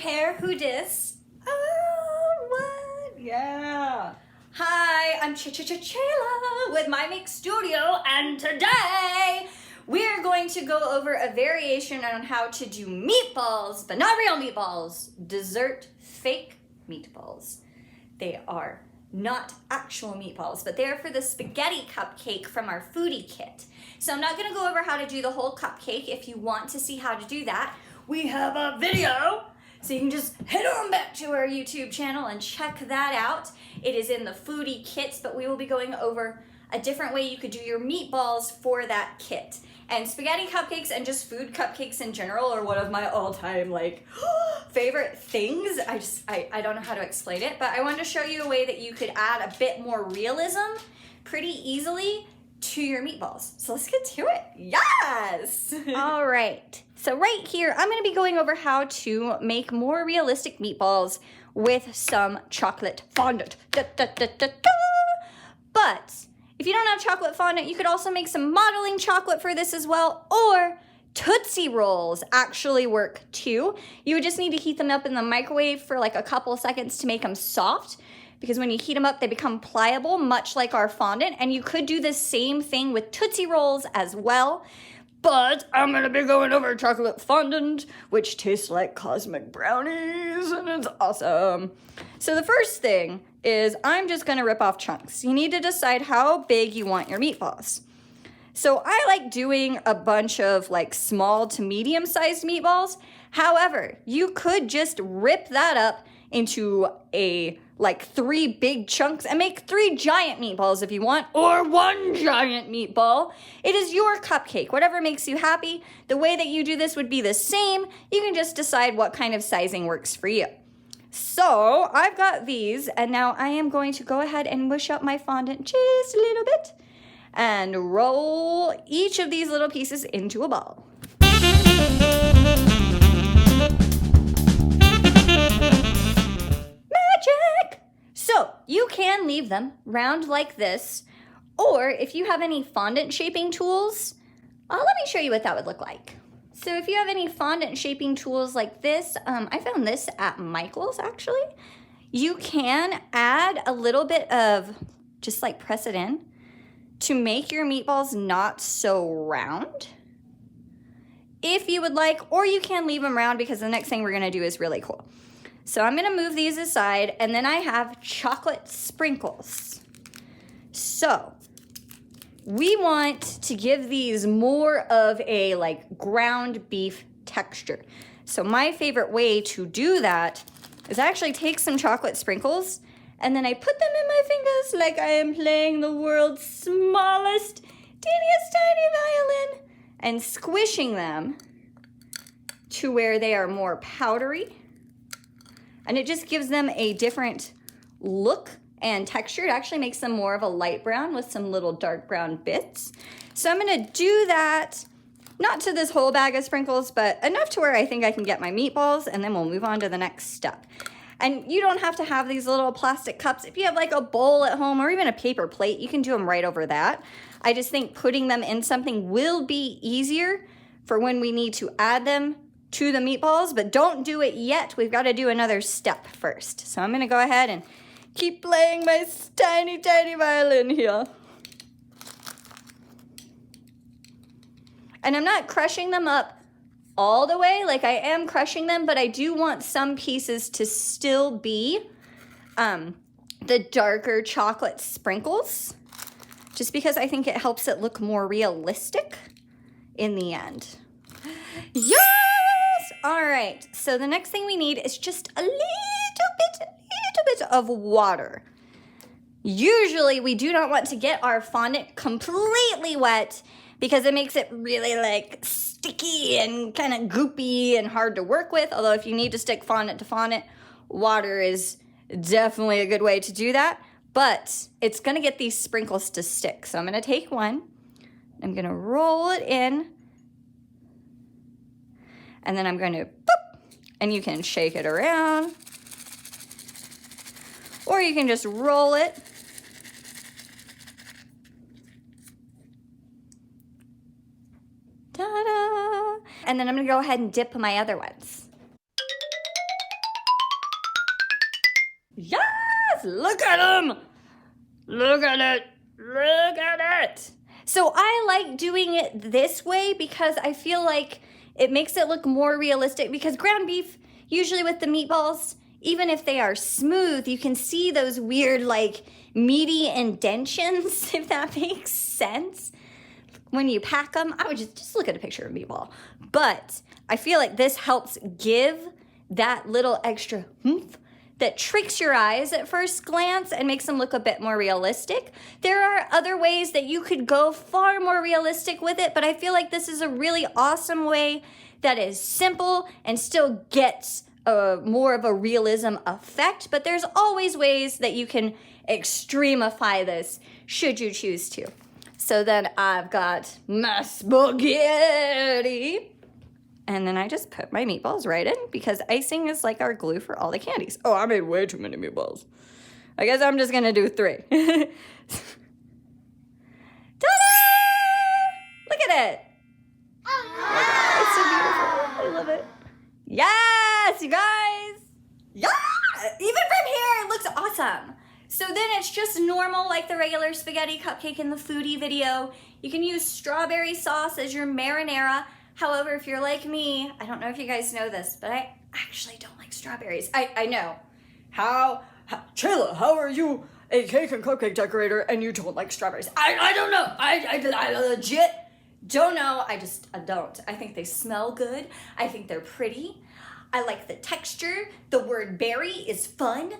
hair, who dis? What? Yeah. Hi, I'm Chef Chayla with My Make Studio, and today we're going to go over a variation on how to do meatballs, but not real meatballs, dessert fake meatballs. They are not actual meatballs, but they're for the spaghetti cupcake from our foodie kit. So I'm not gonna go over how to do the whole cupcake. If you want to see how to do that, we have a video. So you can just head on back to our YouTube channel and check that out. It is in the foodie kits, but we will be going over a different way you could do your meatballs for that kit. And spaghetti cupcakes and just food cupcakes in general are one of my all-time favorite things. I don't know how to explain it, but I wanted to show you a way that you could add a bit more realism pretty easily to your meatballs. So let's get to it. Yes! All right. So right here, I'm gonna be going over how to make more realistic meatballs with some chocolate fondant. But if you don't have chocolate fondant, you could also make some modeling chocolate for this as well, or Tootsie Rolls actually work too. You would just need to heat them up in the microwave for like a couple seconds to make them soft, because when you heat them up, they become pliable, much like our fondant, and you could do the same thing with Tootsie Rolls as well. But I'm gonna be going over chocolate fondant, which tastes like cosmic brownies, and it's awesome. So the first thing is I'm just gonna rip off chunks. You need to decide how big you want your meatballs. So I like doing a bunch of like small to medium-sized meatballs. However, you could just rip that up into like 3 big chunks and make 3 giant meatballs if you want, or 1 giant meatball. It is your cupcake, whatever makes you happy. The way that you do this would be the same. You can just decide what kind of sizing works for you. So I've got these, and now I am going to go ahead and mush up my fondant just a little bit and roll each of these little pieces into a ball. Magic! So you can leave them round like this, or if you have any fondant shaping tools, let me show you what that would look like. So if you have any fondant shaping tools like this, I found this at Michael's actually. You can add a little bit of, just like press it in, to make your meatballs not so round, if you would like, or you can leave them round because the next thing we're gonna do is really cool. So I'm gonna move these aside, and then I have chocolate sprinkles. So we want to give these more of a like ground beef texture. So my favorite way to do that is I actually take some chocolate sprinkles and then I put them in my fingers like I am playing the world's smallest, teeniest tiny violin, and squishing them to where they are more powdery. And it just gives them a different look and texture. It actually makes them more of a light brown with some little dark brown bits. So I'm gonna do that, not to this whole bag of sprinkles, but enough to where I think I can get my meatballs, and then we'll move on to the next step. And you don't have to have these little plastic cups. If you have like a bowl at home or even a paper plate, you can do them right over that. I just think putting them in something will be easier for when we need to add them to the meatballs, but don't do it yet. We've got to do another step first. So I'm gonna go ahead and keep playing my tiny, tiny violin here. And I'm not crushing them up all the way, like I am crushing them, but I do want some pieces to still be the darker chocolate sprinkles, just because I think it helps it look more realistic in the end. Yes! All right, so the next thing we need is just a little bit of water. Usually we do not want to get our fondant completely wet because it makes it really like sticky and kind of goopy and hard to work with. Although if you need to stick fondant to fondant, water is definitely a good way to do that. But it's gonna get these sprinkles to stick. So I'm gonna take one, I'm gonna roll it in, and then I'm gonna boop, and you can shake it around, or you can just roll it. Ta-da! And then I'm gonna go ahead and dip my other ones. Look at them. Look at it. Look at it. So I like doing it this way because I feel like it makes it look more realistic, because ground beef, usually with the meatballs, even if they are smooth, you can see those weird like meaty indentions, if that makes sense. When you pack them, I would just look at a picture of a meatball. But I feel like this helps give that little extra oomph that tricks your eyes at first glance and makes them look a bit more realistic. There are other ways that you could go far more realistic with it, but I feel like this is a really awesome way that is simple and still gets more of a realism effect. But there's always ways that you can extremify this should you choose to. So then I've got my spaghetti. And then I just put my meatballs right in, because icing is like our glue for all the candies. Oh, I made way too many meatballs. I guess I'm just gonna do 3. Ta-da! Look at it. Oh, it's so beautiful. I love it. Yes, you guys. Yeah! Even from here, it looks awesome. So then it's just normal, like the regular spaghetti cupcake in the foodie video. You can use strawberry sauce as your marinara. However, if you're like me, I don't know if you guys know this, but I actually don't like strawberries. I know. Chayla, how are you a cake and cupcake decorator and you don't like strawberries? I don't know. I legit don't know. I don't. I think they smell good. I think they're pretty. I like the texture. The word berry is fun,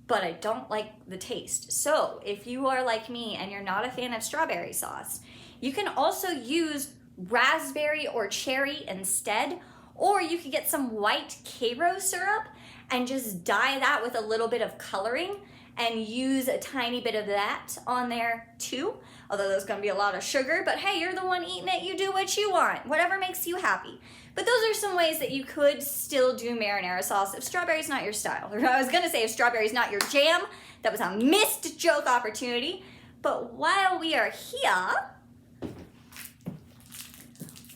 but I don't like the taste. So if you are like me and you're not a fan of strawberry sauce, you can also use raspberry or cherry instead, or you could get some white Karo syrup and just dye that with a little bit of coloring and use a tiny bit of that on there too. Although there's gonna be a lot of sugar, but hey, you're the one eating it, you do what you want, whatever makes you happy. But those are some ways that you could still do marinara sauce if strawberry's not your style. Or I was gonna say if strawberry's not your jam. That was a missed joke opportunity. But while we are here,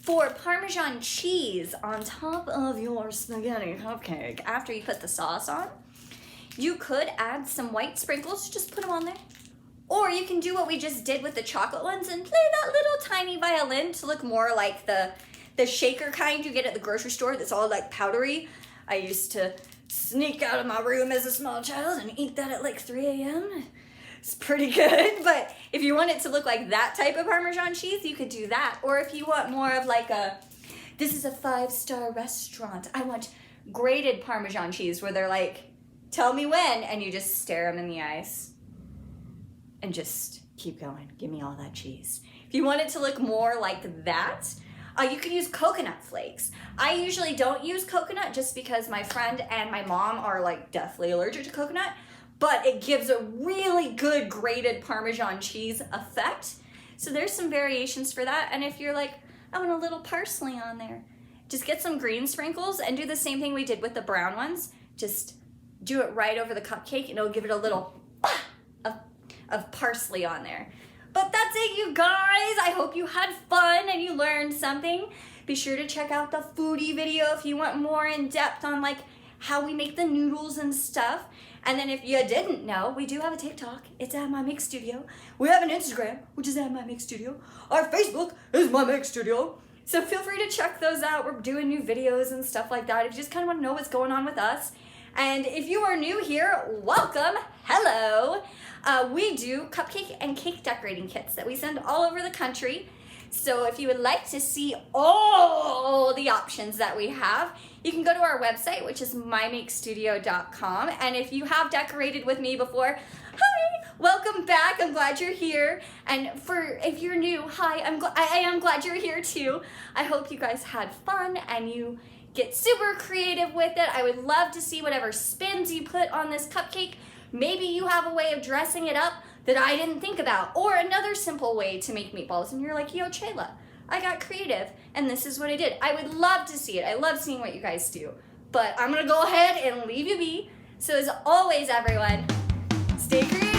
for Parmesan cheese on top of your spaghetti cupcake, after you put the sauce on, you could add some white sprinkles, just put them on there. Or you can do what we just did with the chocolate ones and play that little tiny violin to look more like the shaker kind you get at the grocery store that's all like powdery. I used to sneak out of my room as a small child and eat that at like 3 a.m. It's pretty good, but if you want it to look like that type of Parmesan cheese, you could do that. Or if you want more of like this is a 5-star restaurant, I want grated Parmesan cheese, where they're like, tell me when, and you just stare them in the eyes and just keep going. Give me all that cheese. If you want it to look more like that, you can use coconut flakes. I usually don't use coconut just because my friend and my mom are like deathly allergic to coconut. But it gives a really good grated Parmesan cheese effect. So there's some variations for that. And if you're like, I want a little parsley on there, just get some green sprinkles and do the same thing we did with the brown ones. Just do it right over the cupcake and it'll give it a little of parsley on there. But that's it, you guys. I hope you had fun and you learned something. Be sure to check out the foodie video if you want more in depth on like how we make the noodles and stuff. And then if you didn't know, we do have a TikTok. It's at My Make Studio. We have an Instagram, which is at My Make Studio. Our Facebook is My Make Studio. So feel free to check those out. We're doing new videos and stuff like that if you just kind of want to know what's going on with us. And if you are new here, welcome. Hello. We do cupcake and cake decorating kits that we send all over the country. So if you would like to see all the options that we have, you can go to our website, which is mymakestudio.com. And if you have decorated with me before, hi, welcome back. I'm glad you're here. And if you're new, hi, I am glad you're here too. I hope you guys had fun and you get super creative with it. I would love to see whatever spins you put on this cupcake. Maybe you have a way of dressing it up that I didn't think about, or another simple way to make meatballs. And you're like, yo, Chayla, I got creative and this is what I did. I would love to see it. I love seeing what you guys do. But I'm gonna go ahead and leave you be. So as always, everyone, stay creative.